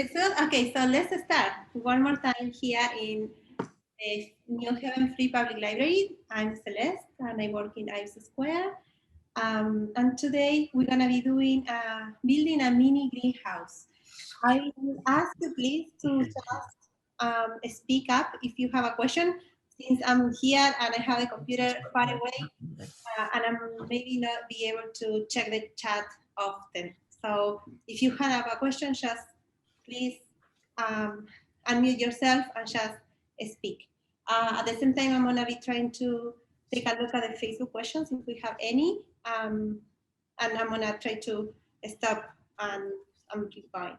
Let's go. Okay, so let's start one more time here in New Haven Free Public Library. I'm Celeste and I work in Ives Square. And today we're gonna be doing building a mini greenhouse. I will ask you please to just speak up if you have a question. Since I'm here and I have a computer far away, and I'm maybe not be able to check the chat often. So if you have a question, just please unmute yourself and just speak. At the same time, I'm gonna be trying to take a look at the Facebook questions if we have any, and I'm gonna try to stop and keep going.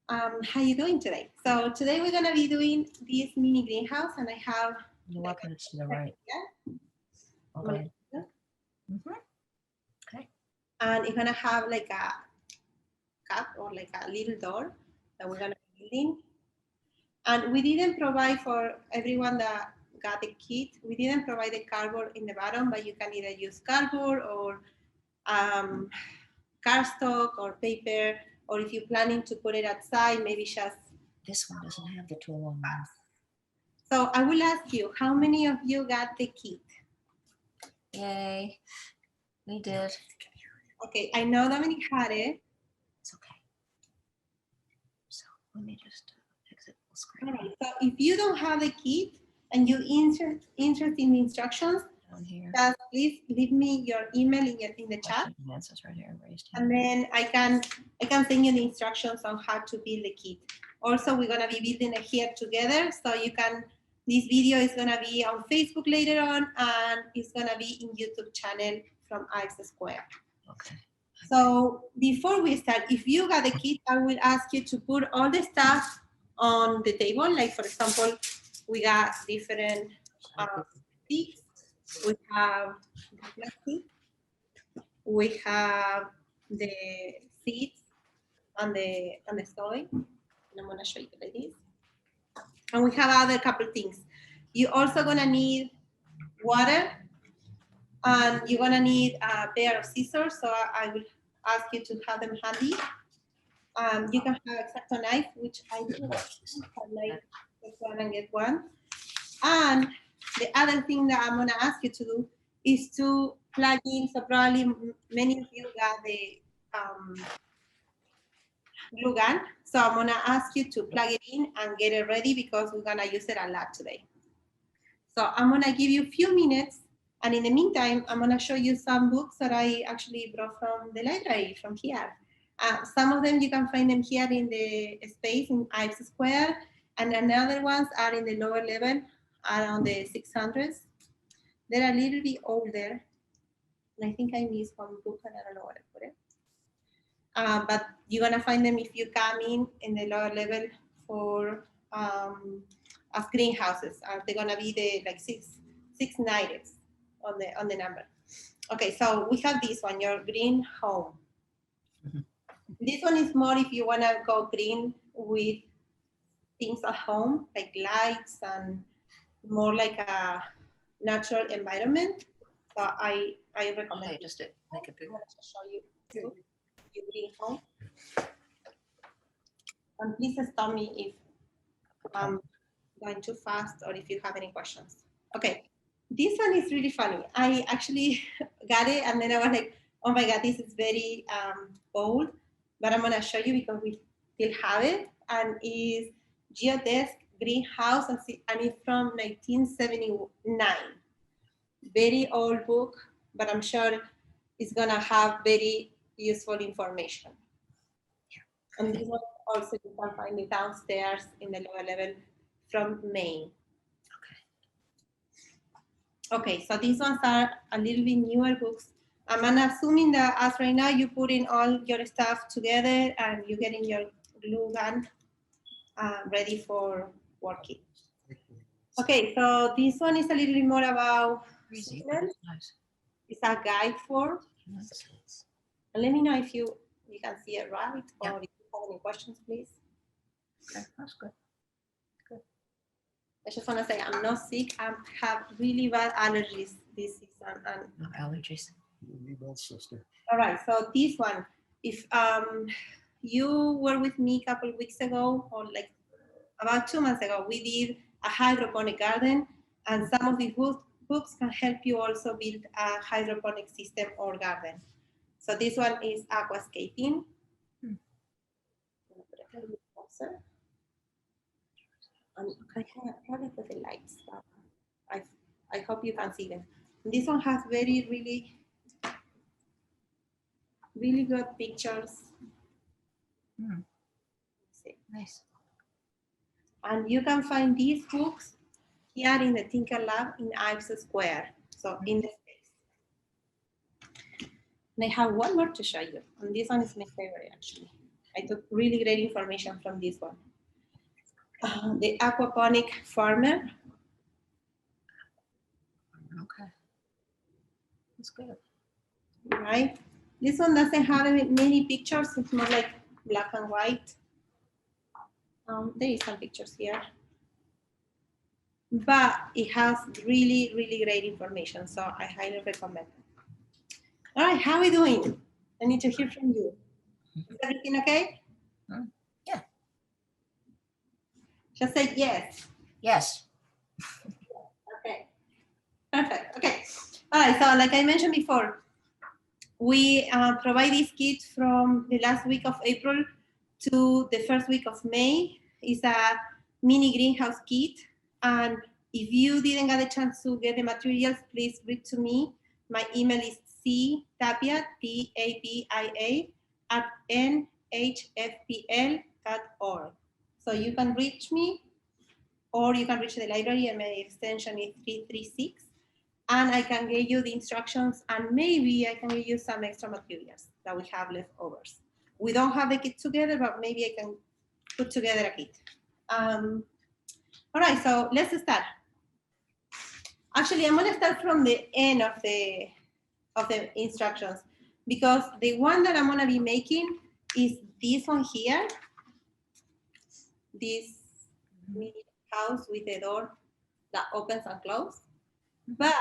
How you doing today? So today we're gonna be doing this mini greenhouse, and I have. You're welcome to the right. Yeah. Okay. Okay. And it's gonna have like a cup or like a little door that we're gonna be building. And we didn't provide for everyone that got the kit, we didn't provide the cardboard in the bottom, but you can either use cardboard or cardstock or paper, or if you're planning to put it outside, maybe just. This one doesn't have the tool on one. So I will ask you, how many of you got the kit? Yay, we did. Okay, I know Dominic had it. It's okay. So let me just exit full screen. All right, so if you don't have the kit and you're interested in the instructions, Down here. just please leave me your email in the chat. Answers right here. Raised And then I can send you the instructions on how to build the kit. Also, we're gonna be building it here together, so you can. This video is gonna be on Facebook later on, and it's gonna be in YouTube channel from Ives Square. Okay. So before we start, if you got the kit, I will ask you to put all the stuff on the table. Like for example, we got different sticks. We have the plastic. We have the seeds and the soil. And I'm gonna show you like this. And we have other couple things. You're also gonna need water, and you're gonna need a pair of scissors. So I will ask you to have them handy. You can have X-Acto knife, which I do. I like this one and get one. And the other thing that I'm gonna ask you to do is to plug in. So probably many of you got the glue gun. So I'm gonna ask you to plug it in and get it ready because we're gonna use it a lot today. So I'm gonna give you a few minutes, and in the meantime, I'm gonna show you some books that I actually brought from the library from here. Some of them you can find them here in the space in Ives Square, and another ones are in the lower level, around the 600s. They're a little bit older, and I think I missed one book, and I don't know what I put it. But you're gonna find them if you come in the lower level for as greenhouses. They're gonna be the like 690s on the number. Okay, so we have this one, your green home. Mm-hmm. This one is more if you wanna go green with things at home, like lights and more like a natural environment. So I recommend. Okay, just make it big. I'm gonna show you your green home. And please stop me if I'm going too fast or if you have any questions. Okay, this one is really funny. I actually got it and then I was like, oh my God, this is very bold, but I'm gonna show you because we still have it, and is Geodesk Greenhouse, and it's from 1979. Very old book, but I'm sure it's gonna have very useful information. And this one also you can find it downstairs in the lower level from Maine. Okay, so these ones are a little bit newer books. I'm assuming that as right now you put in all your stuff together and you're getting your glue gun ready for working. Okay, so this one is a little bit more about sequence. It's a guide for. And let me know if you can see it right, or if you have any questions, please. Okay, that's good. Good. I just want to say I'm not sick. I have really bad allergies this season. And no allergies. You both, sister. All right, so this one, if you were with me a couple of weeks ago, or like about 2 months ago, we did a hydroponic garden, and some of these books can help you also build a hydroponic system or garden. So this one is aquascaping. Hmm. I have probably put the lights, but I hope you can see them. And this one has really good pictures. Hmm. Nice. And you can find these books here in the Tinker Lab in Ives Square. So in the space. And I have one more to show you. And this one is my favorite, actually. I took really great information from this one. The aquaponic farmer. Okay. That's good. Right? This one doesn't have many pictures. It's more like black and white. There is some pictures here. But it has really great information. So I highly recommend it. All right, how are we doing? I need to hear from you. Is everything okay? Yeah. Just say yes. Yes. Okay. Perfect. Okay. All right. So like I mentioned before, we provide these kits from the last week of April to the first week of May. It's a mini greenhouse kit. And if you didn't get a chance to get the materials, please reach to me. My email is ctapia, T-A-P-I-A, @nhfpl.org. So you can reach me, or you can reach the library, and my extension is 336. And I can give you the instructions, and maybe I can give you some extra materials that we have leftovers. We don't have the kit together, but maybe I can put together a kit. All right, so let's start. Actually, I'm gonna start from the end of the instructions, because the one that I'm gonna be making is this one here, this mini house with a door that opens and closes. But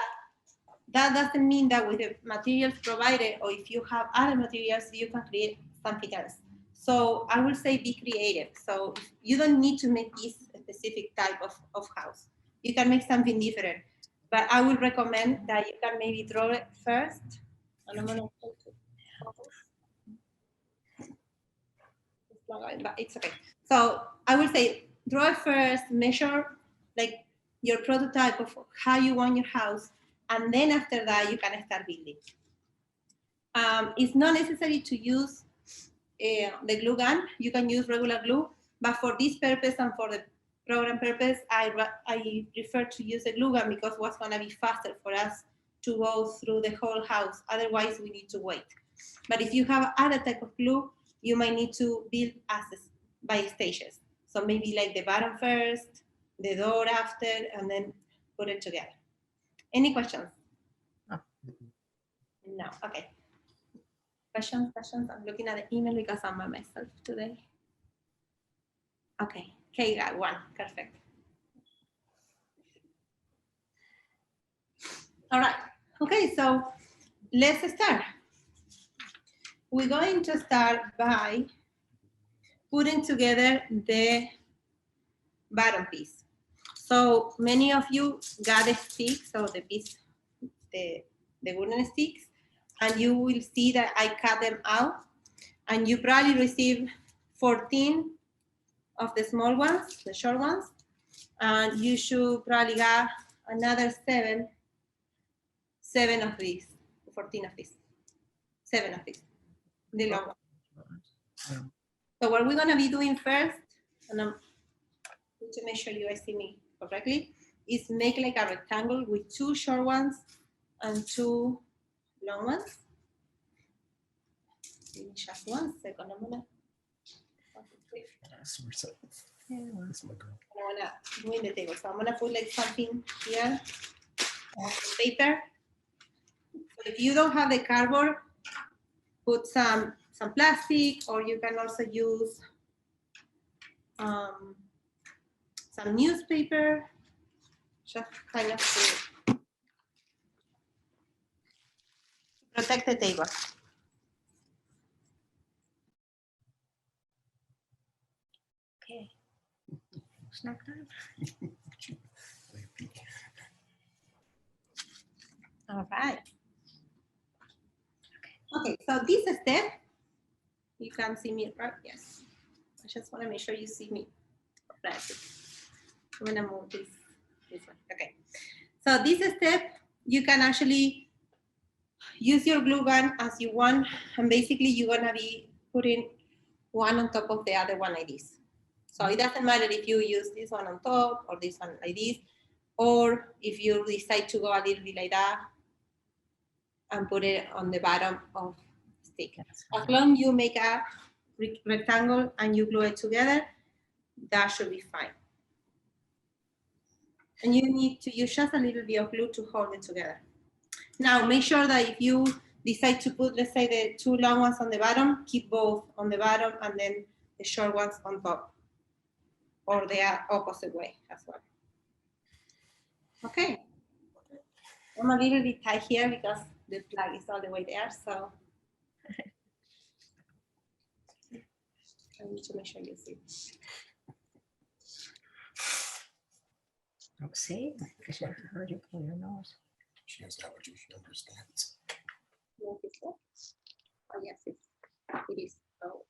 that doesn't mean that with the materials provided, or if you have other materials, you can create something else. So I will say be creative. So you don't need to make this specific type of house. You can make something different. But I would recommend that you can maybe draw it first. And I'm gonna but it's okay. So I will say draw it first, measure like your prototype of how you want your house, and then after that you can start building. It's not necessary to use the glue gun. You can use regular glue, but for this purpose and for the program purpose, I prefer to use a glue gun, because what's going to be faster for us to go through the whole house. Otherwise, we need to wait. But if you have other type of glue, you might need to build by stages. So maybe like the bottom first, the door after, and then put it together. Any questions? No. Okay. Questions? I'm looking at the email because I'm by myself today. Okay. Okay, got one. Perfect. All right. Okay, so let's start. We're going to start by putting together the bottom piece. So many of you got the sticks, so the piece, the wooden sticks, and you will see that I cut them out, and you probably received 14 of the small ones, the short ones, and you should probably get another 7 of these, 14 of these, 7 of these, the long ones. So what we're gonna be doing first, and I'm going to make sure you guys see me correctly, is make like a rectangle with 2 short ones and 2 long ones. Give me just 1 second. I'm gonna. That's my girl. I'm gonna do in the table. So I'm gonna put like something here on paper. So if you don't have the cardboard, put some plastic, or you can also use some newspaper, just kind of to protect the table. Okay. Snack time. All right. Okay, so this step, you can see me, right? Yes. I just want to make sure you see me. Right. I'm gonna move this one. Okay. So this step, you can actually use your glue gun as you want, and basically you're gonna be putting one on top of the other one like this. So it doesn't matter if you use this one on top or this one like this, or if you decide to go a little bit like that and put it on the bottom of the stick. As long as you make a rectangle and you glue it together, that should be fine. And you need to use just a little bit of glue to hold it together. Now, make sure that if you decide to put, let's say, the two long ones on the bottom, keep both on the bottom and then the short ones on top, or the opposite way as well. Okay. I'm a little bit tight here because the flag is all the way there, so I need to make sure you see. Don't see, because you heard you pull your nose. She has allergies, she understands. Oh, yes, it is. So,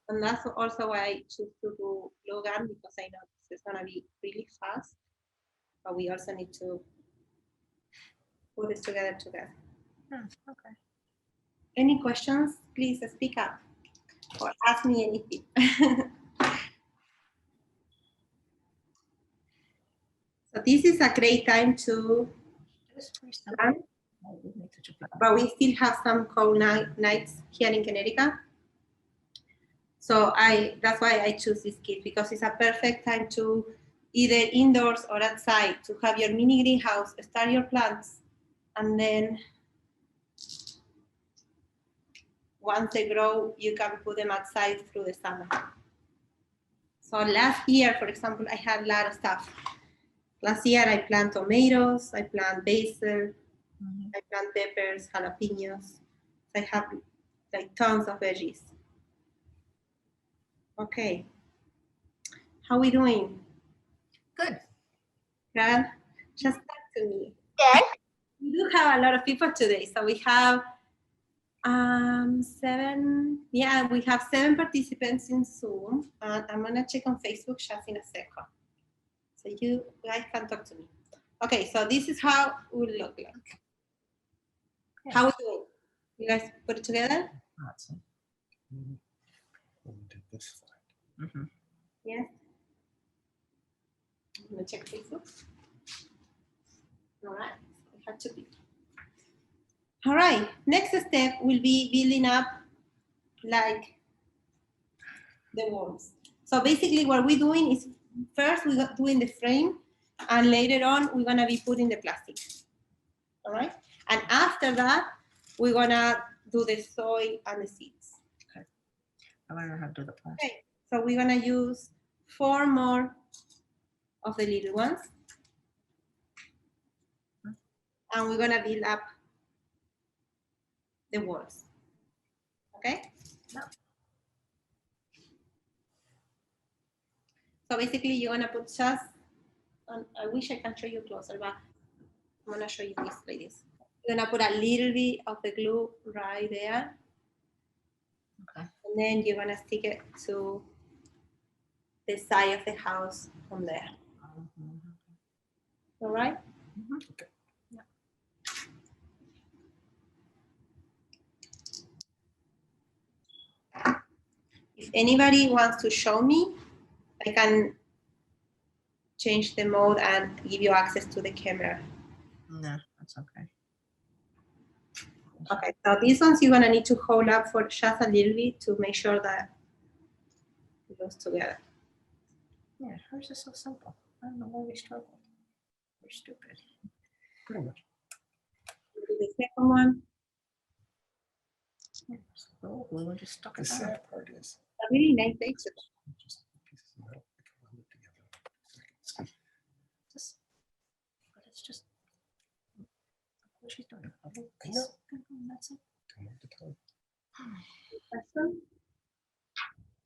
and that's also why I choose to do glue gun, because I know this is gonna be really fast, but we also need to put it together. Okay. Any questions? Please speak up or ask me anything. So this is a great time to plan, but we still have some cold nights here in Connecticut. So that's why I choose this kit, because it's a perfect time to either indoors or outside to have your mini greenhouse, start your plants, and then once they grow, you can put them outside through the summer. So last year, for example, I had a lot of stuff. Last year, I planted tomatoes, I planted basil, I planted peppers, jalapenos. I have like tons of veggies. Okay. How are we doing? Good. Good? Just talk to me. Good. We do have a lot of people today. So we have 7, yeah, we have 7 participants in Zoom. And I'm gonna check on Facebook just in a second. So you guys can talk to me. Okay, so this is how it would look like. Okay. How are we doing? You guys put it together? Awesome. When we did this slide. Mm-hmm. Yes. I'm gonna check Facebook. All right, we have 2 people. All right, next step will be building up like the walls. So basically what we're doing is first we're doing the frame, and later on we're gonna be putting the plastic. All right, and after that we're gonna do the soil and the seeds. Okay. I want to know how to do the plastic. Okay, so we're gonna use 4 more of the little ones, and we're gonna build up the walls. Okay? No. So basically you're gonna put just, I wish I can show you closer, but I'm gonna show you this like this. You're gonna put a little bit of the glue right there. Okay. And then you're gonna stick it to the side of the house from there. All right? Mm-hmm. Okay. Yeah. If anybody wants to show me, I can change the mode and give you access to the camera. No, that's okay. Okay, so these ones you're gonna need to hold up for just a little bit to make sure that it goes together. Yeah, hers is so simple. I don't know why we struggle. We're stupid. Pretty much. Do the second one. Yeah, so we were just stuck The it down. sad part is A really nice texture. just pieces of metal that can weld it together. Just, but it's just. What she's doing. I know. That's it. Don't want to tell you. Question?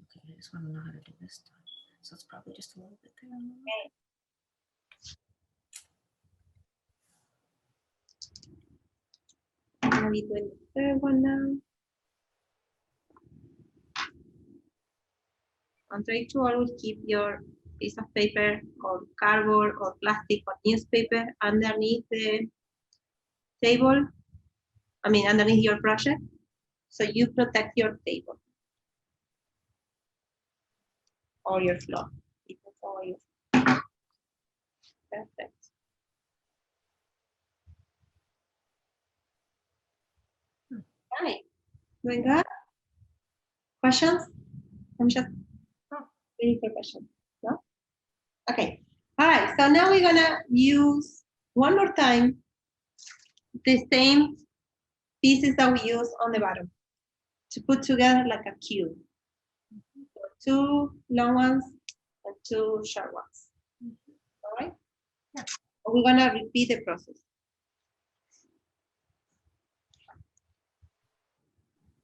Okay, just want to know how to do this time. So it's probably just a little bit there. Okay. I'm gonna be doing the third one now. And try to always keep your piece of paper or cardboard or plastic or newspaper underneath the table. I mean, underneath your project, so you protect your table or your floor. Perfect. Right. Doing good? Questions? I'm just waiting for questions. No? Okay. All right. So now we're gonna use one more time the same pieces that we use on the bottom to put together like a cube. Two long ones and two short ones. All right? Yeah. We're gonna repeat the process.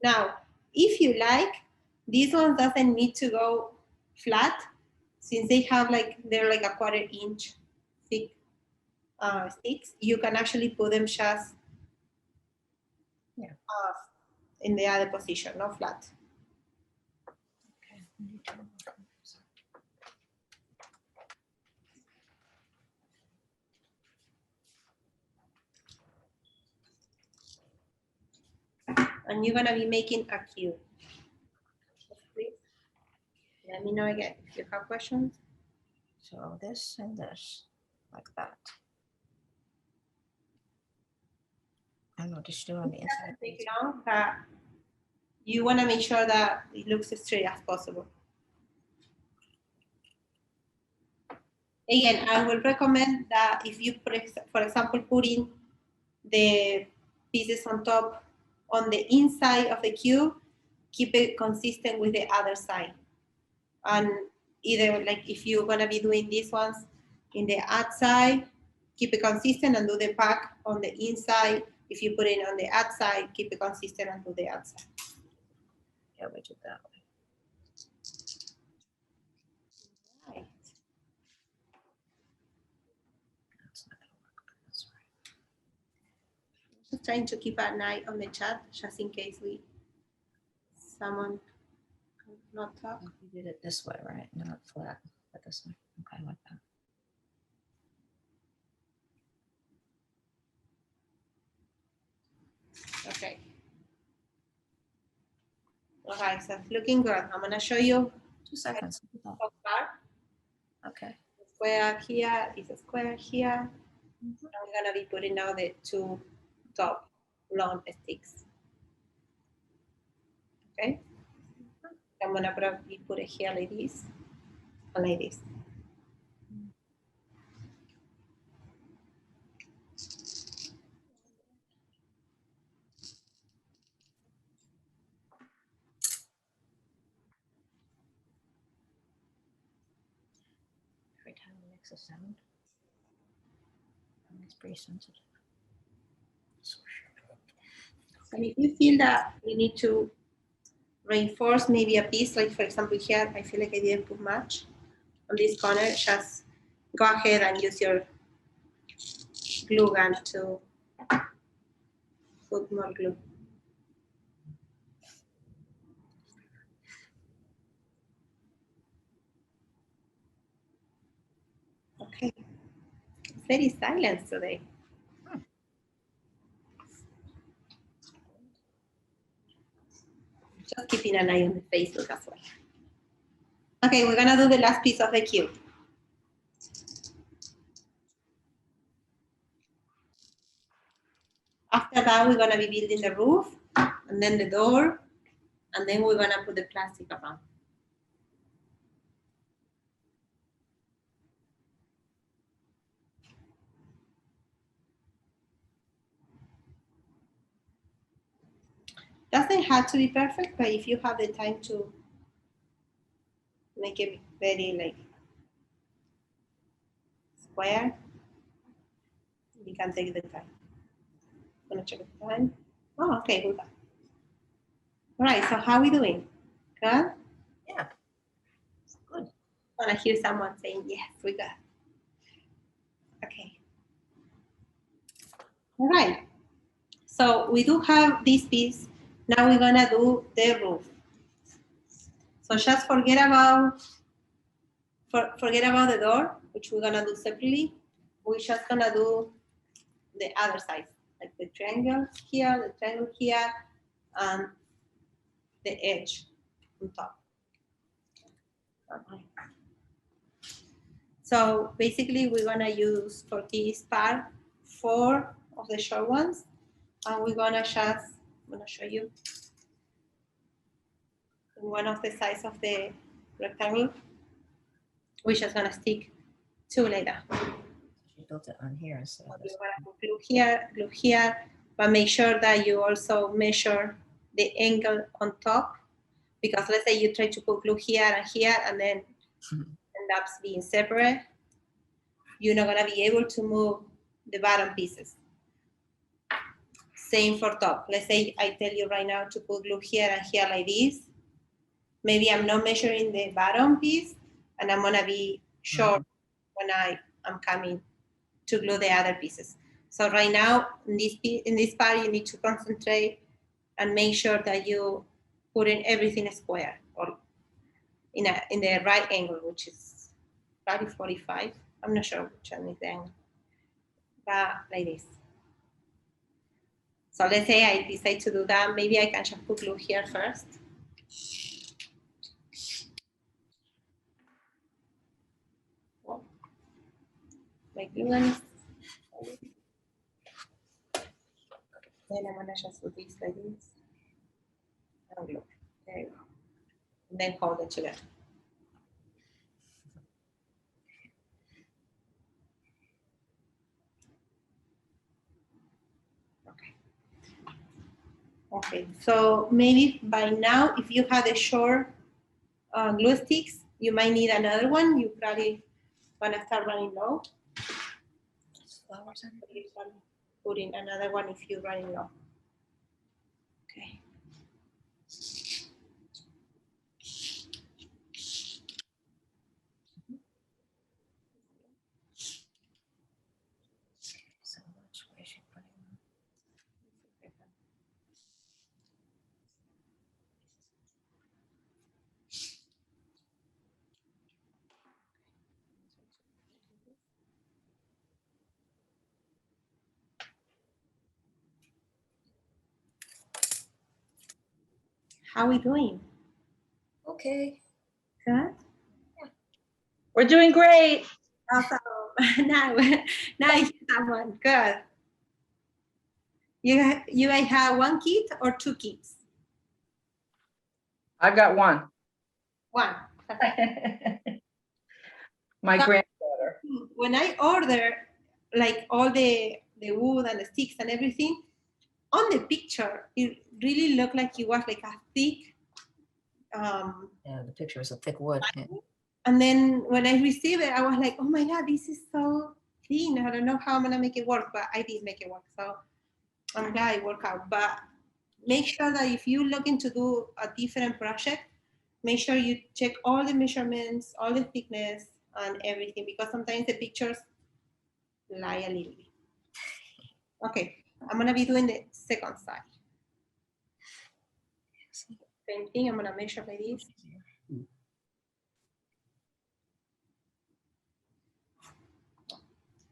Now, if you like, this one doesn't need to go flat since they have they're like a 1/4 inch thick sticks. You can actually put them just in the other position, not flat. Okay. And you're gonna be making a cube. Please let me know again if you have questions. So this and this, like that. I don't know, just do it on the inside. Doesn't take long, but you want to make sure that it looks as straight as possible. Again, I will recommend that if you, for example, put in the pieces on top on the inside of the cube, keep it consistent with the other side. And either like if you're gonna be doing these ones in the outside, keep it consistent and do the pack on the inside. If you put it on the outside, keep it consistent and do the outside. Yeah, we do that way. Right. That's not gonna work. That's right. Just trying to keep an eye on the chat just in case someone not talk. You did it this way, right? Not flat, but this way. Okay, like that. Okay. Okay, so it's looking good. I'm gonna show you 2 seconds. so far. Okay. Square here is a square here. I'm gonna be putting now the two top long sticks. Okay. I'm gonna probably put it here like this and like this. Every time it makes a sound, it's pretty sensitive. So shut up. And if you feel that you need to reinforce maybe a piece, like for example here, I feel like I didn't put much on this corner, just go ahead and use your glue gun to put more glue. Okay, it's very silent today. Just keeping an eye on the Facebook as well. Okay, we're gonna do the last piece of the cube. After that, we're gonna be building the roof and then the door, and then we're gonna put the plastic around. Doesn't have to be perfect, but if you have the time to make it very like square, you can take the time. I'm gonna check the time. Oh, okay, we're back. All right, so how are we doing? Good? Yeah. I hear someone saying, yes, we got it. Okay. All right. So we do have this piece. Now we're gonna do the roof. So just forget about the door, which we're gonna do separately. We're just gonna do the other side, like the triangle here, and the edge on top. Okay. So basically, we're gonna use for this part 4 of the short ones, and we're gonna just, I'm gonna show you one of the sides of the rectangle. We're just gonna stick 2 later. You built it on here instead of this. We're gonna glue here, but make sure that you also measure the angle on top, because let's say you try to put glue here, and then end up being separate. You're not gonna be able to move the bottom pieces. Same for top. Let's say I tell you right now to put glue here and here like this. Maybe I'm not measuring the bottom piece, and I'm gonna be short when I'm coming to glue the other pieces. So right now, in this part, you need to concentrate and make sure that you put in everything square or in the right angle, which is probably 45. I'm not sure which one is the angle, but like this. So let's say I decide to do that. Maybe I can just put glue here first. Well, my glue gun. Then I'm gonna just do this like this. And glue. There you go. And then hold it together. Okay. Okay, so maybe by now, if you had a short glue sticks, you might need another one. You probably wanna start running low. Flowers in it. You can put in another one if you're running low. Okay. So much way she put it. How are we doing? Okay. Good. We're doing great. Awesome. now I hear someone. Good. You guys have 1 kit or 2 kits? I've got one. 1. My So- granddaughter. When I order like all the wood and the sticks and everything, on the picture it really looked like it was like a thick. Yeah, the picture was a thick wood. Yeah. And then when I received it, I was like, oh my God, this is so thin. I don't know how I'm gonna make it work, but I did make it work. So I'm glad it worked out. But make sure that if you're looking to do a different project, make sure you check all the measurements, all the thickness and everything, because sometimes the pictures lie a little bit. Okay, I'm gonna be doing the second side. Same thing, I'm gonna measure like this.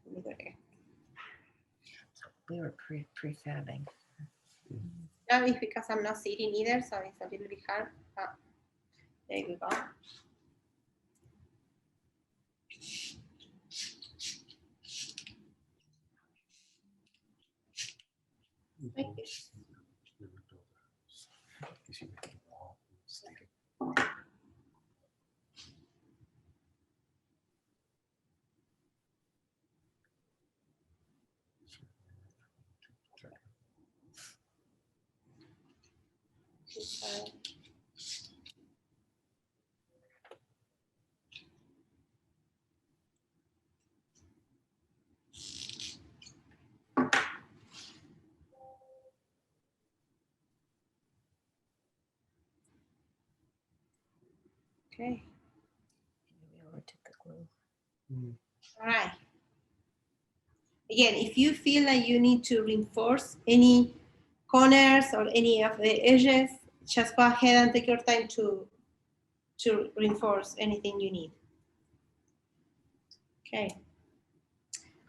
Let me do it again. We were prefabbing. Now it's because I'm not sitting either, so it's a little bit hard. There you go. Like this. This side. Okay. We were glue. Mm. All right. Again, if you feel like you need to reinforce any corners or any of the edges, just go ahead and take your time to reinforce anything you need. Okay.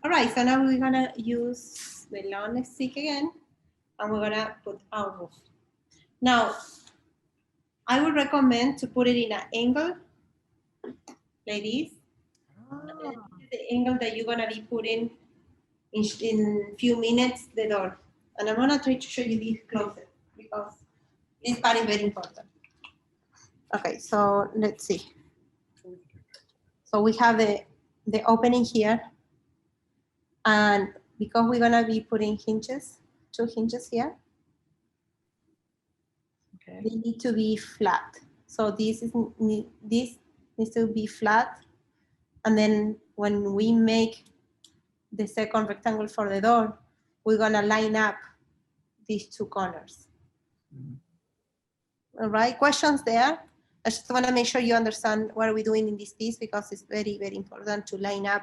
All right, so now we're gonna use the lawn stick again, and we're gonna put our roof. Now, I would recommend to put it in an angle like this. This is the angle that you're gonna be putting in few minutes the door. And I'm gonna try to show you this closer because this part is very important. Okay, so let's see. So we have the opening here, and because we're gonna be putting hinges, 2 hinges here, Okay. they need to be flat. So this needs to be flat, and then when we make the second rectangle for the door, we're gonna line up these 2 corners. All right, questions there? I just wanna make sure you understand what are we doing in this piece because it's very, very important to line up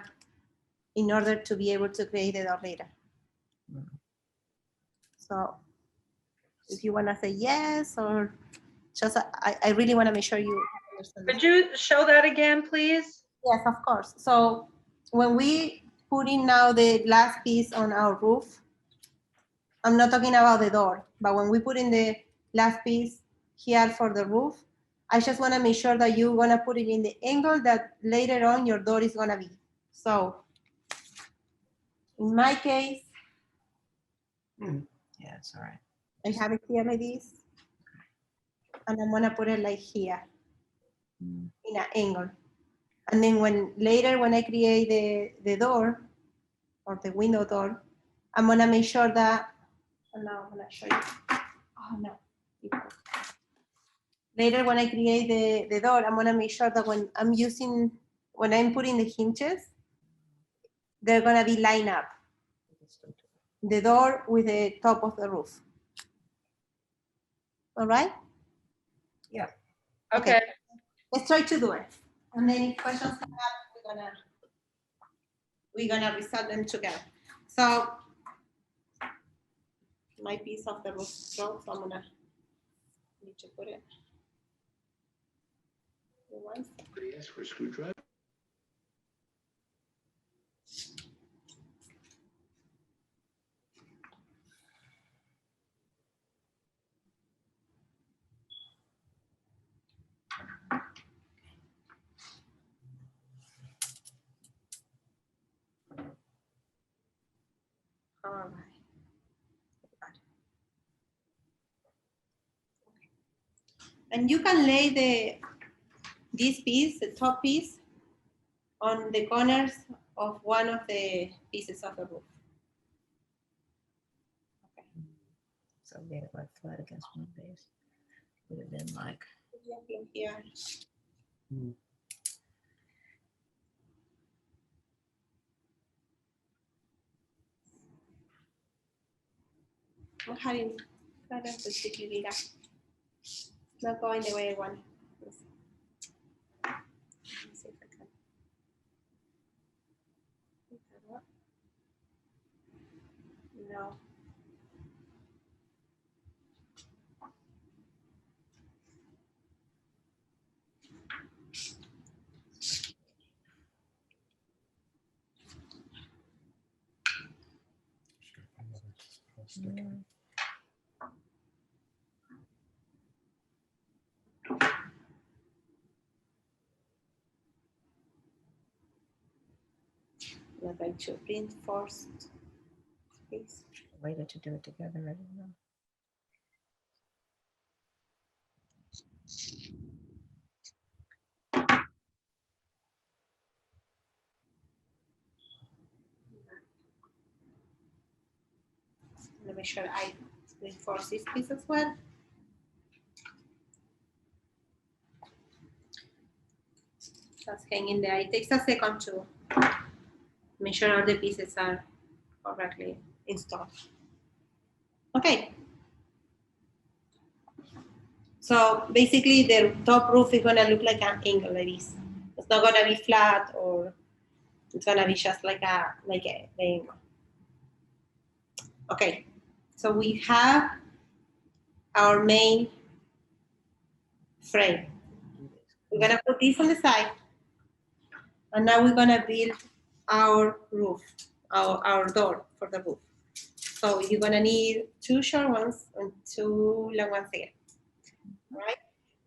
in order to be able to create the door later. So if you wanna say yes, or just, I really wanna make sure you understand. Could you show that again, please? Yes, of course. So when we put in now the last piece on our roof, I'm not talking about the door, but when we put in the last piece here for the roof, I just want to make sure that you're going to put it in the angle that later on your door is going to be. So in my case, Yeah, it's all right. I have it here like this, and I'm going to put it like here in an angle. And then later when I create the door or the window door, I'm going to make sure that, and now I'm going to show you. Oh, no. Later when I create the door, I'm gonna make sure that when I'm putting the hinges, they're gonna be lined up. The door with the top of the roof. All right? Yeah. Okay. Let's try to do it. And then if questions come up, we're gonna resolve them together. So my piece of the roof broke, so I'm gonna need to put it. Once. Somebody asked for a screwdriver. All right. And you can lay this piece, the top piece, on the corners of one of the pieces of the roof. Okay. So get it like flat against one base. Put it in like. Here. Hmm. I'm having problems with Chiquilira. Not going the way I want. Let's see if I can. No. Mm. We're going to reinforce this. The way that you do it together, I don't know. Let me make sure I reinforce this piece as well. Just hang in there. It takes a second to make sure all the pieces are correctly installed. Okay. So basically the top roof is gonna look like an angle like this. It's not gonna be flat, or it's gonna be just like a thing. Okay, so we have our main frame. We're gonna put this on the side, and now we're gonna build our roof, our door for the roof. So you're gonna need 2 short ones and 2 long ones again, right?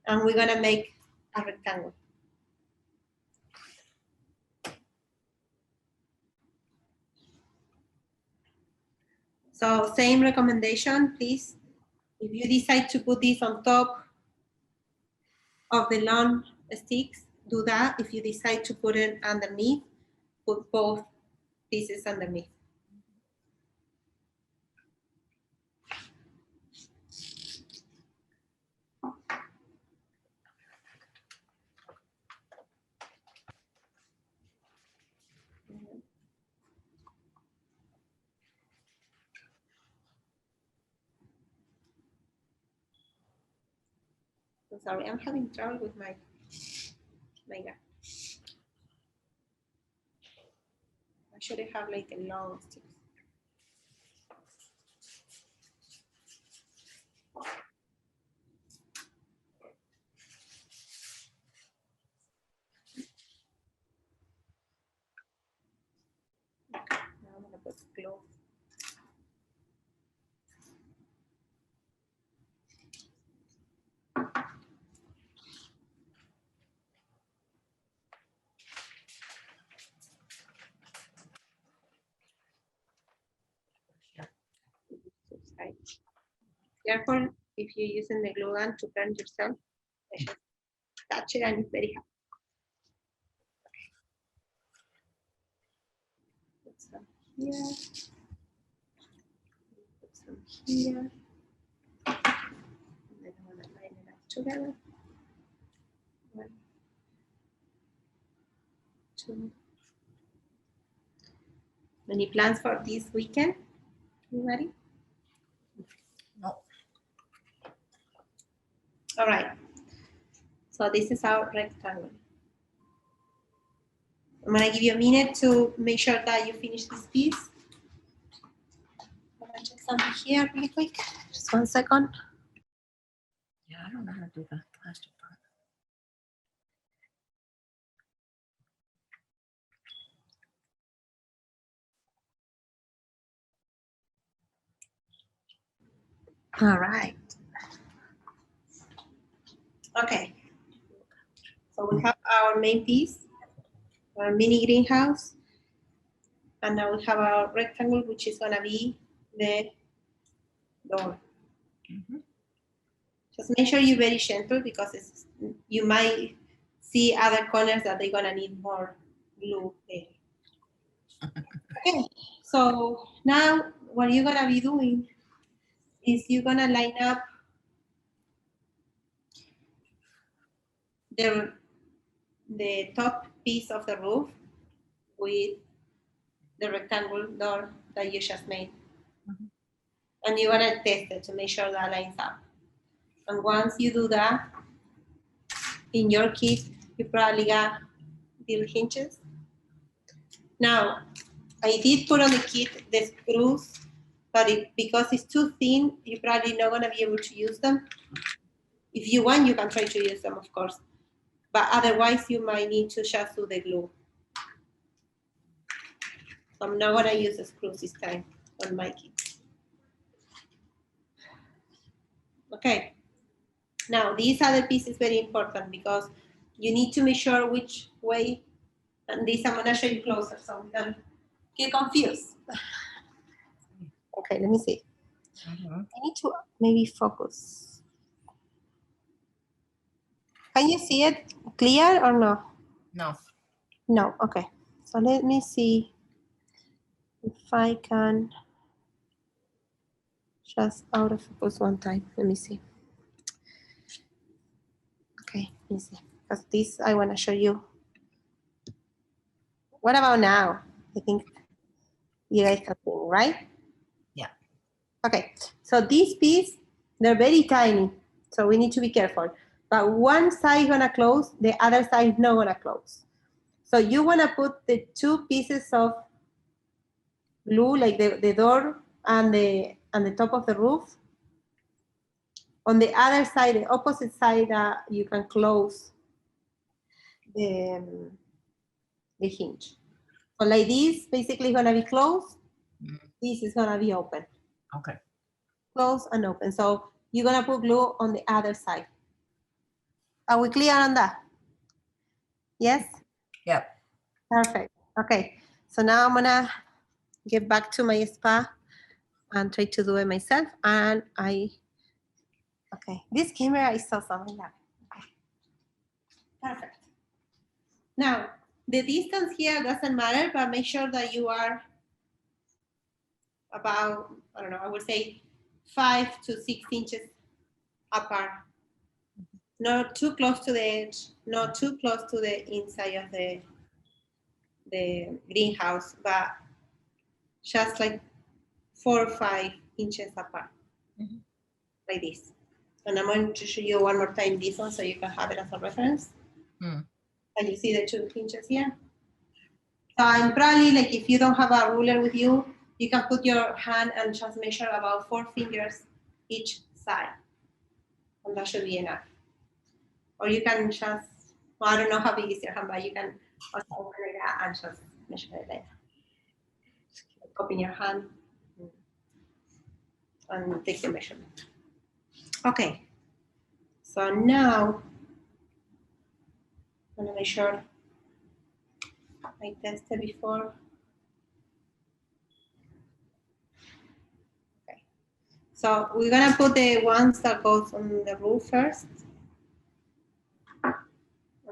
And we're gonna make a rectangle. So same recommendation, please. If you decide to put this on top of the long sticks, do that. If you decide to put it underneath, put both pieces underneath. So sorry, I'm having trouble with my guy. I should have like a long sticks. Now I'm gonna put glue. Careful if you're using the glue gun to burn yourself. Just touch it and it's very hot. Put some here. Put some here. And then I'm gonna line it up together. 1, 2. Any plans for this weekend? Anybody? No. All right. So this is our rectangle. I'm gonna give you a minute to make sure that you finish this piece. I'm gonna check something here really quick. Just 1 second. Yeah, I don't know how to do the plastic part. All right. Okay. So we have our main piece, our mini greenhouse, and now we have our rectangle, which is gonna be the door. Mhm. Just make sure you're very gentle because you might see other corners that they're gonna need more glue there. Okay, so now what you're gonna be doing is you're gonna line up the top piece of the roof with the rectangle door that you just made. Mhm. And you want to test it to make sure that lines up. And once you do that, in your kit, you probably got little hinges. Now, I did put on the kit the screws, but because it's too thin, you're probably not going to be able to use them. If you want, you can try to use them, of course. But otherwise, you might need to just do the glue. So I'm not going to use the screws this time on my kit. Okay. Now, these other pieces very important because you need to make sure which way, and this I'm gonna show you closer so we don't get confused. Okay, let me see. Mhm. I need to maybe focus. Can you see it clear or no? No. No, okay. So let me see if I can just out of focus one time. Let me see. Okay, let me see. Because this I wanna show you. What about now? I think you guys can see, right? Yeah. Okay, so this piece, they're very tiny, so we need to be careful. But one side is gonna close, the other side is not gonna close. So you want to put the two pieces of glue, like the door and the top of the roof. On the other side, the opposite side, you can close the hinge. So like this, basically gonna be closed. This is gonna be open. Okay. Close and open. So you're gonna put glue on the other side. Are we clear on that? Yes? Yep. Perfect. Okay. So now I'm gonna get back to my spa and try to do it myself. And okay, this camera is so something like that. Perfect. Now, the distance here doesn't matter, but make sure that you are about, I don't know, I would say 5 to 6 inches apart. Not too close to the edge, not too close to the inside of the greenhouse, but just like 4 or 5 inches apart, like this. And I'm going to show you one more time this one so you can have it as a reference. Hmm. And you see the 2 hinges here? So I'm probably like, if you don't have a ruler with you, you can put your hand and just measure about 4 fingers each side. And that should be enough. Or you can just, well, I don't know how big is your hand, but you can also open it up and just measure it like that. Open your hand and take the measurement. Okay. So now I'm gonna make sure I tested before. Okay. So we're gonna put the ones that goes on the roof first. A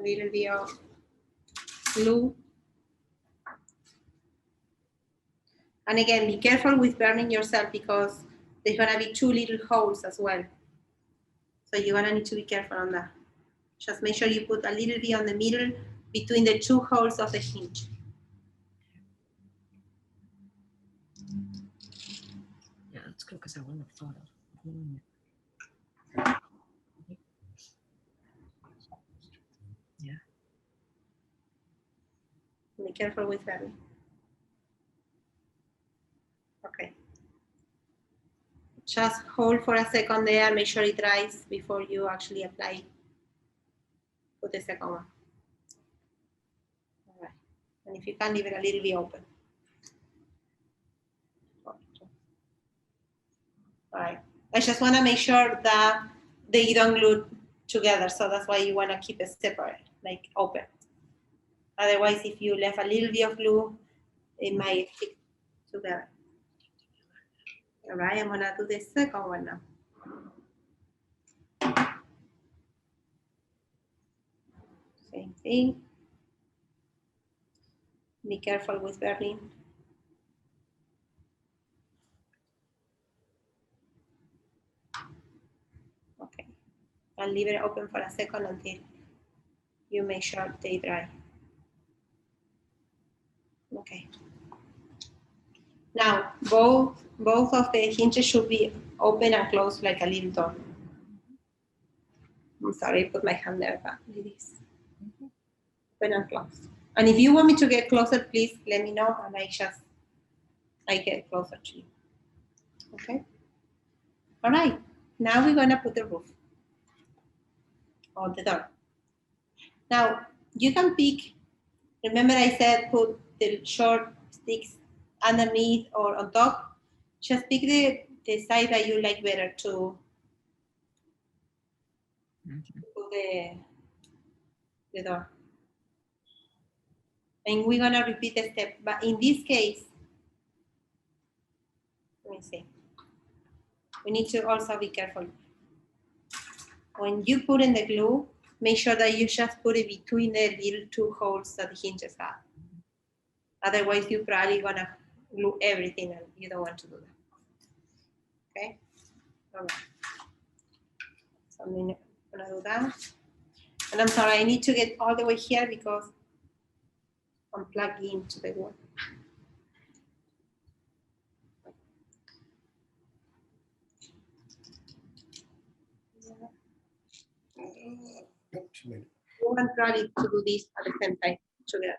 little bit of glue. And again, be careful with burning yourself because there's gonna be 2 little holes as well. So you're gonna need to be careful on that. Just make sure you put a little bit on the middle between the 2 holes of the hinge. Yeah, that's good because I wouldn't have thought of doing it. Yeah. Be careful with burning. Okay. Just hold for a second there, make sure it dries before you actually apply. Put the second one. All right. And if you can, leave it a little bit open. All right. I just want to make sure that they don't glue together, so that's why you want to keep it separate, like open. Otherwise, if you left a little bit of glue, it might stick together. All right, I'm gonna do the second one now. Same thing. Be careful with burning. Okay, I'll leave it open for a second until you make sure they dry. Okay. Now, both of the hinges should be open and closed like a little door. I'm sorry, I put my hand there, but it is. Open and close. And if you want me to get closer, please let me know and I get closer to you. Okay? All right, now we're gonna put the roof on the door. Now, you can pick, remember I said put the short sticks underneath or on top. Just pick the side that you like better to put the door. And we're gonna repeat the step, but in this case, let me see. We need to also be careful. When you put in the glue, make sure that you just put it between the little 2 holes that the hinges have. Otherwise, you're probably gonna glue everything and you don't want to do that. Okay? All right. So I'm gonna do that. And I'm sorry, I need to get all the way here because I'm plugged into the wall. Nope, she made it. You want probably to do this at the same time together.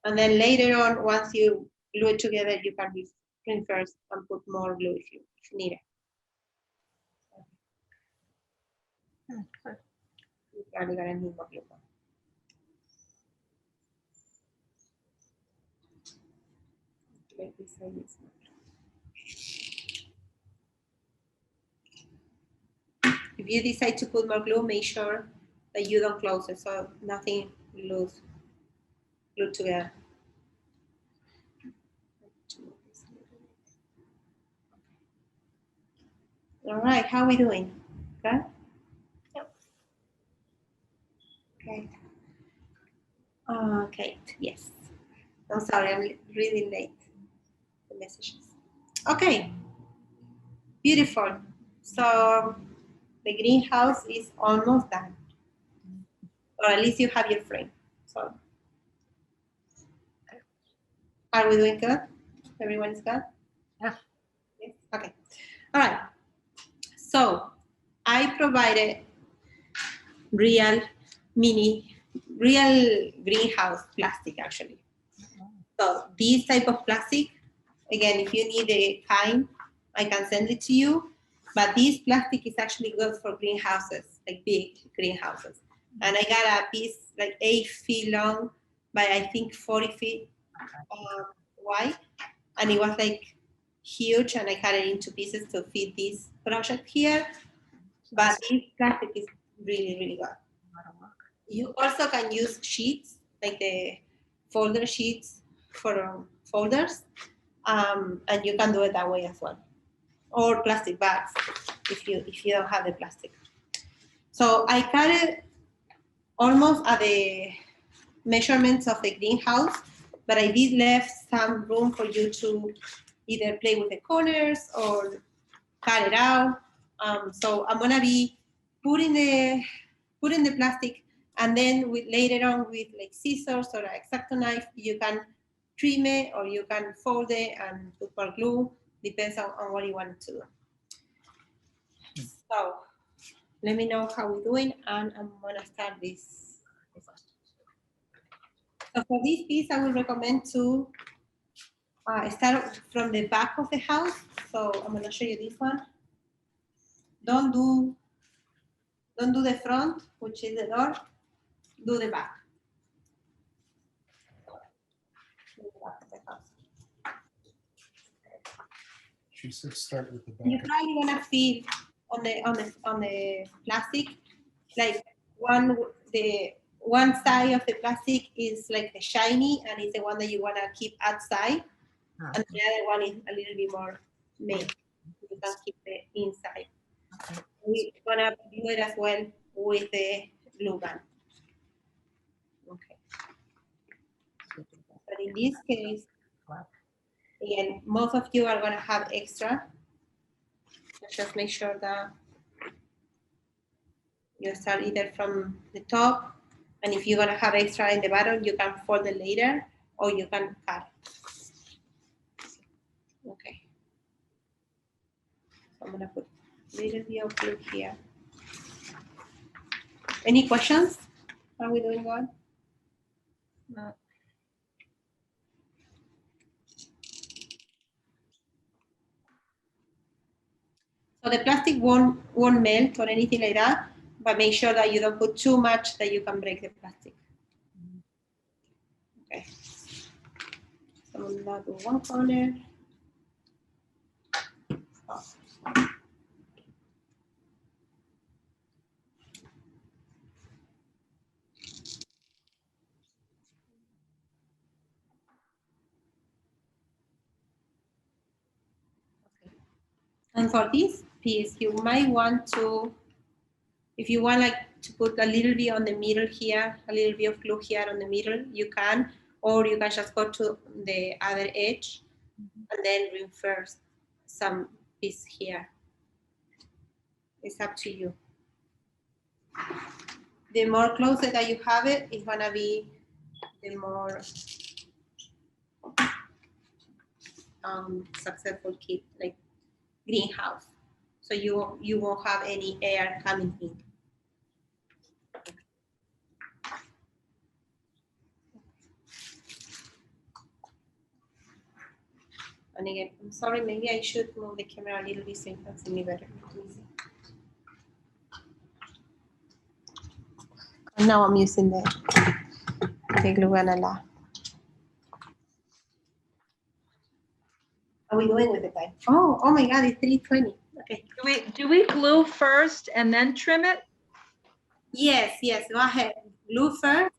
And then later on, once you glue it together, you can reinforce and put more glue if you need it. Good. You probably gonna need more glue. Like this side is more. If you decide to put more glue, make sure that you don't close it so nothing glues together. All right, how are we doing? Good? Yep. Okay. Okay, yes. I'm sorry, I'm really late. The messages. Okay, beautiful. So the greenhouse is almost done. Or at least you have your frame. So are we doing good? Everyone is good? Yeah. Yes? Okay. All right. So I provided real greenhouse plastic actually. So this type of plastic, again, if you need a kind, I can send it to you. But this plastic is actually good for greenhouses, like big greenhouses. And I got a piece like 8 feet long by I think 40 feet wide. And it was like huge, and I cut it into pieces to fit this project here. But this plastic is really, really good. You also can use sheets, like the folder sheets for folders, and you can do it that way as well, or plastic bags if you don't have the plastic. So I cut it almost at the measurements of the greenhouse, but I did left some room for you to either play with the corners or cut it out. So I'm gonna be putting the plastic, and then later on with like scissors or an X-Acto knife, you can trim it or you can fold it and put more glue. Depends on what you want to do. So let me know how we're doing, and I'm gonna start this. So for this piece, I would recommend to start from the back of the house. So I'm gonna show you this one. Don't do the front, which is the door. Do the back. Do the back of the house. She said start with the You're back. probably gonna feel on the plastic, like one side of the plastic is like the shiny, and it's the one that you wanna keep outside, and the other one is a little bit more made. You can keep the inside. We're gonna do it as well with the glue gun. Okay. But in this case, again, most of you are gonna have extra. Just make sure that you start either from the top, and if you're gonna have extra in the bottom, you can fold it later, or you can cut it. Okay. So I'm gonna put a little bit of glue here. Any questions? Are we doing good? No. So the plastic won't melt or anything like that, but make sure that you don't put too much that you can break the plastic. Okay. So I'm gonna do one corner. Oh. And for this piece, you might want to, if you want like to put a little bit on the middle here, a little bit of glue here on the middle, you can, or you can just go to the other edge and then reinforce some piece here. It's up to you. The more closer that you have it, it's gonna be the more successful kit, like greenhouse. So you won't have any air coming in. And again, I'm sorry, maybe I should move the camera a little bit so you can see me better. Let me see. And now I'm using the glue gun a lot. How are we doing with the time? Oh my God, it's 3:20. Okay. Do we glue first and then trim it? Yes, go ahead. Glue first,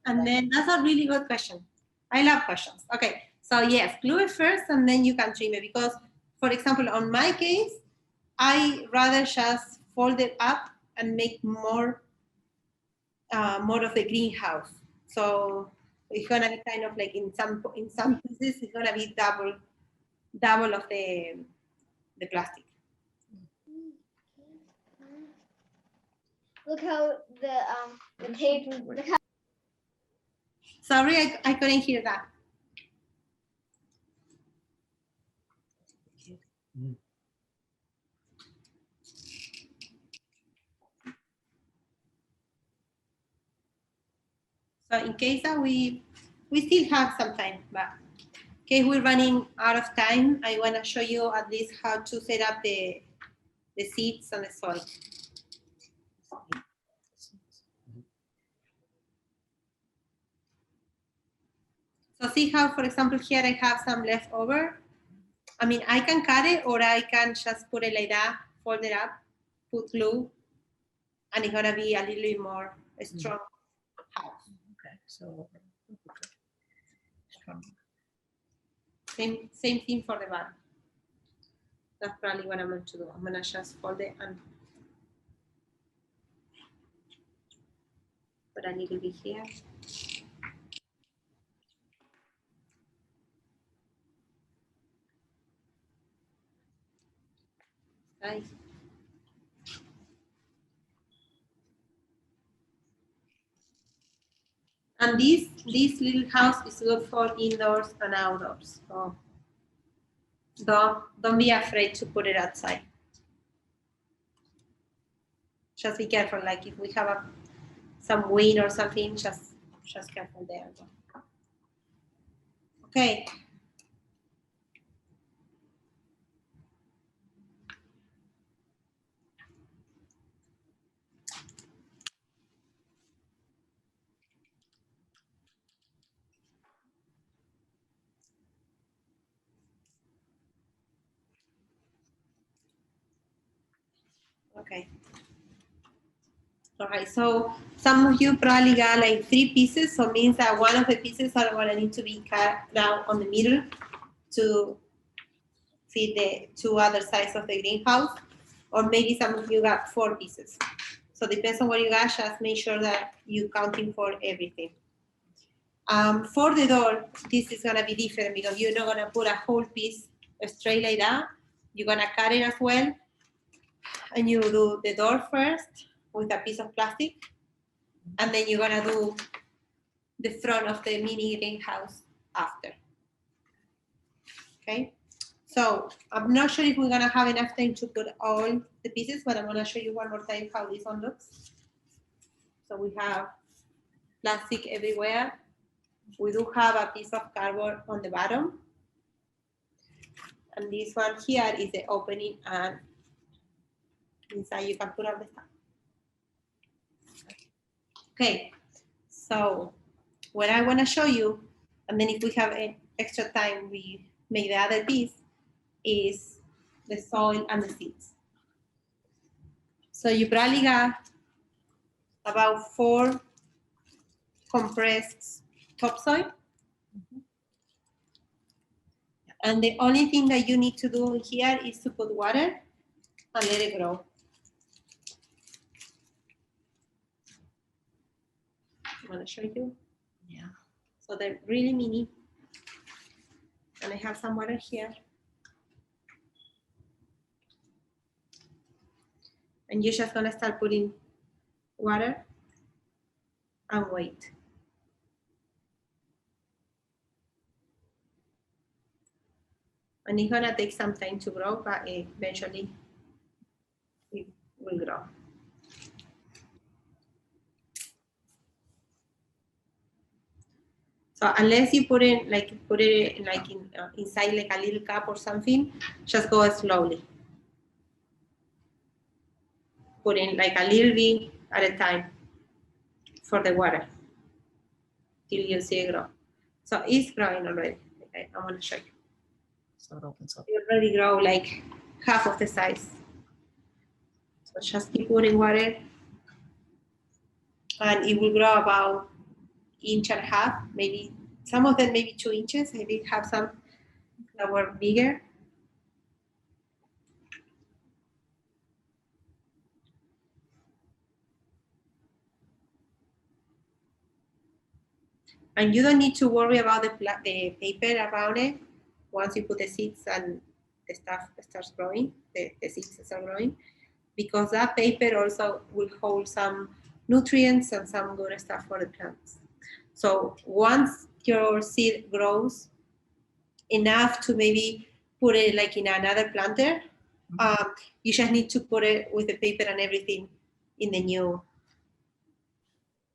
and then that's a really good question. I love questions. Okay, so yes, glue it first, and then you can trim it because, for example, on my case, I rather just fold it up and make more of the greenhouse. So it's gonna be kind of like in some pieces, it's gonna be double of the plastic. Look how the tape. Look how. Sorry, I couldn't hear that. So in case that we still have some time, but in case we're running out of time, I want to show you at least how to set up the seeds and the soil. So see how, for example, here I have some left over. I mean, I can cut it or I can just put it like that, fold it up, put glue, and it's gonna be a little bit more strong house. Okay, so strong. Same thing for the bottom. That's probably what I'm going to do. I'm gonna just fold it and put a little bit here. Nice. And this little house is good for indoors and outdoors. So don't be afraid to put it outside. Just be careful, like if we have some wind or something, just careful there. Okay. Okay. All right, so some of you probably got like 3 pieces, so it means that one of the pieces are going to need to be cut down on the middle to fit the 2 other sides of the greenhouse, or maybe some of you got 4 pieces. So depends on what you got, just make sure that you're counting for everything. For the door, this is going to be different because you're not going to put a whole piece straight like that. You're going to cut it as well, and you do the door first with a piece of plastic, and then you're gonna do the front of the mini greenhouse after. Okay, so I'm not sure if we're gonna have enough time to put all the pieces, but I'm gonna show you one more time how this one looks. So we have plastic everywhere. We do have a piece of cardboard on the bottom. And this one here is the opening, and inside you can put all the stuff. Okay, so what I want to show you, and then if we have extra time, we make the other piece, is the soil and the seeds. So you probably got about 4 compressed topsoil. And the only thing that you need to do here is to put water and let it grow. I'm gonna show you. Yeah. So they're really mini. And I have some water here. And you're just gonna start putting water and wait. And it's gonna take some time to grow, but eventually it will grow. So unless you put it like inside like a little cup or something, just go slowly. Put in like a little bit at a time for the water till you see it grow. So it's growing already. Okay, I want to show you. So it opens up. It already grow like half of the size. So just keep putting water, and it will grow about 1.5 inches, maybe some of them maybe 2 inches. I did have some that were bigger. And you don't need to worry about the paper around it. Once you put the seeds and the stuff starts growing, the seeds start growing, because that paper also will hold some nutrients and some good stuff for the plants. So once your seed grows enough to maybe put it like in another planter, you just need to put it with the paper and everything in the new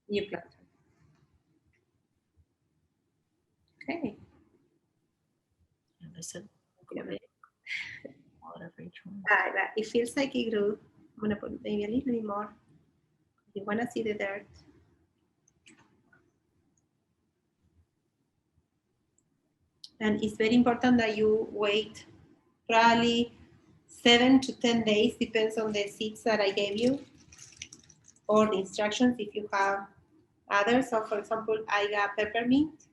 planter. Okay. And I said, Whatever each one. it feels like it grew. I'm gonna put maybe a little bit more. You wanna see the dirt. And it's very important that you wait probably 7 to 10 days, depends on the seeds that I gave you or the instructions if you have others. So for example, I got peppermint,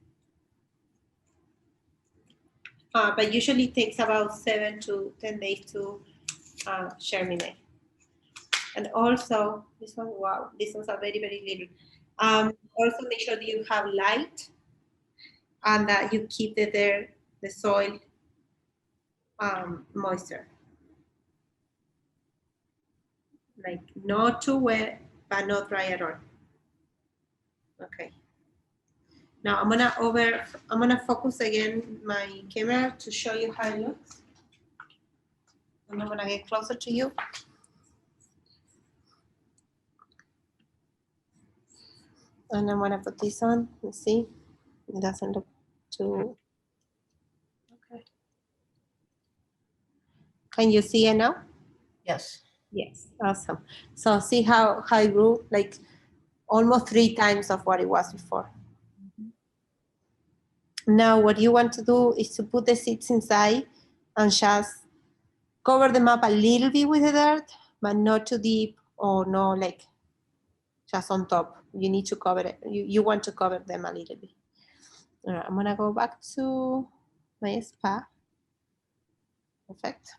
but usually it takes about 7 to 10 days to germinate. And also, this one, wow, these ones are very, very little. Also make sure that you have light and that you keep the soil moisture. Like not too wet, but not dry at all. Okay. Now I'm gonna focus again my camera to show you how it looks. And I'm gonna get closer to you. And I'm gonna put this on. You see, it doesn't look too. Okay. Can you see it now? Yes. Yes, awesome. So see how it grew, like almost 3 times of what it was before. Now what you want to do is to put the seeds inside and just cover them up a little bit with the dirt, but not too deep or no like just on top. You need to cover it. You want to cover them a little bit. All right, I'm gonna go back to my spa. Perfect.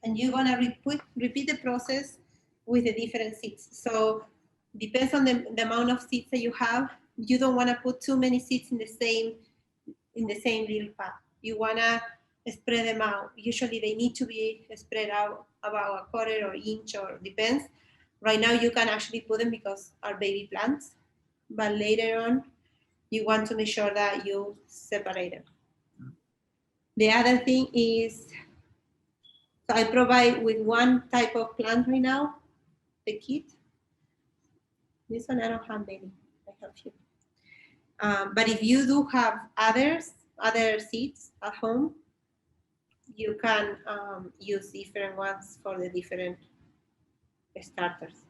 And you're gonna repeat the process with the different seeds. So depends on the amount of seeds that you have. You don't wanna put too many seeds in the same little pot. You wanna spread them out. Usually they need to be spread out about 1/4 or inch, or depends. Right now you can actually put them because are baby plants, but later on you want to make sure that you separate them. The other thing is, so I provide with one type of plant right now, the kit. This one I don't have many, I have few. But if you do have other seeds at home, you can use different ones for the different starters.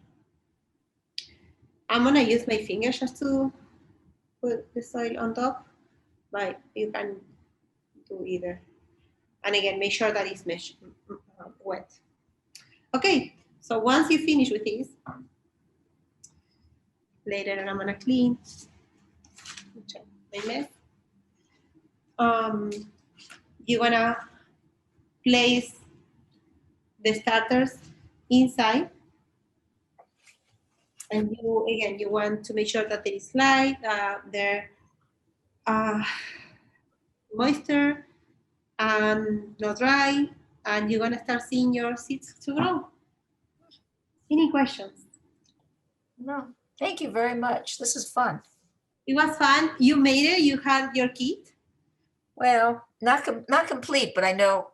I'm gonna use my fingers just to put the soil on top, but you can do either. And again, make sure that it's wet. Okay, so once you finish with this, later I'm gonna clean my mess. You're gonna place the starters inside, and you want to make sure that there is light, there moisture, and not dry, and you're gonna start seeing your seeds to grow. Any questions? No. Thank you very much. This is fun. It was fun. You made it. You had your kit. Well, not complete, but I know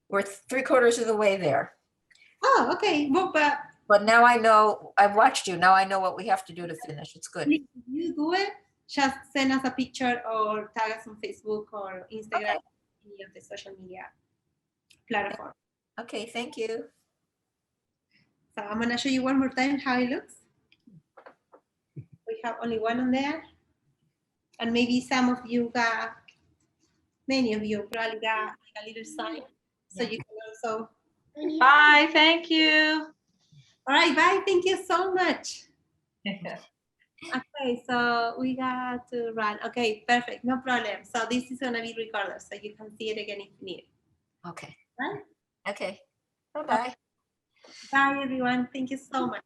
we're 3/4 of the way there. Oh, okay. Well, but But now I know, I've watched you. Now I know what we have to do to finish. It's good. If you do it, just send us a picture or tag us on Facebook or Instagram, any of the social media platforms. Okay, thank you. So I'm gonna show you one more time how it looks. We have only one on there. And maybe some of you got, many of you probably got like a little sign. So you can also, Bye, thank you. all right, bye, thank you so much. Okay, so we got to run. Okay, perfect, no problem. So this is gonna be recorded, so you can see it again if you need. Okay. Right? Okay. Bye-bye. Bye everyone, thank you so much.